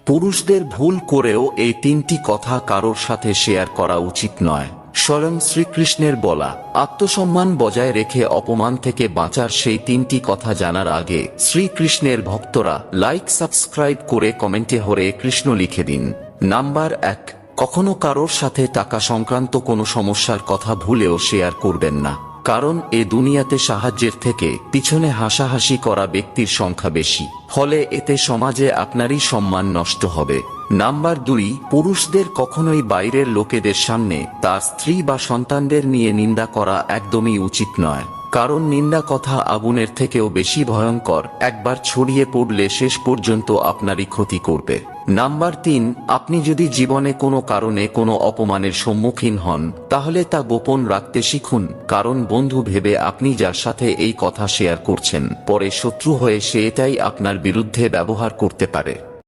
পুরুষদের ভুল করেও এই তিনটি কথা কারোর সাথে শেয়ার করা উচিত নয়। স্বয়ং শ্রীকৃষ্ণের বলা আত্মসম্মান বজায় রেখে অপমান থেকে বাঁচার সেই তিনটি কথা জানার আগে শ্রীকৃষ্ণের ভক্তরা লাইক সাবস্ক্রাইব করে কমেন্টে হরে কৃষ্ণ লিখে দিন। নাম্বার 1, কখনো কারোর সাথে টাকা সংক্রান্ত কোনো সমস্যার কথা ভুলেও শেয়ার করবেন না, কারণ এ দুনিয়াতে সাহায্যের থেকে পিছনে হাসাহাসি করা ব্যক্তির সংখ্যা বেশি, ফলে এতে সমাজে আপনারই সম্মান নষ্ট হবে। নাম্বার 2, পুরুষদের কখনোই বাইরের লোকেদের সামনে তার স্ত্রী বা সন্তানদের নিয়ে নিন্দা করা একদমই উচিত নয়, কারণ নিন্দা কথা আগুনের থেকেও বেশি ভয়ঙ্কর, একবার ছড়িয়ে পড়লে শেষ পর্যন্ত আপনারই ক্ষতি করবে। নাম্বার 3, আপনি যদি জীবনে কোনো কারণে কোনো অপমানের সম্মুখীন হন তাহলে তা গোপন রাখতে শিখুন, কারণ বন্ধু ভেবে আপনি যার সাথে এই কথা শেয়ার করছেন পরে শত্রু হয়ে সে এটাই আপনার বিরুদ্ধে ব্যবহার করতে পারে।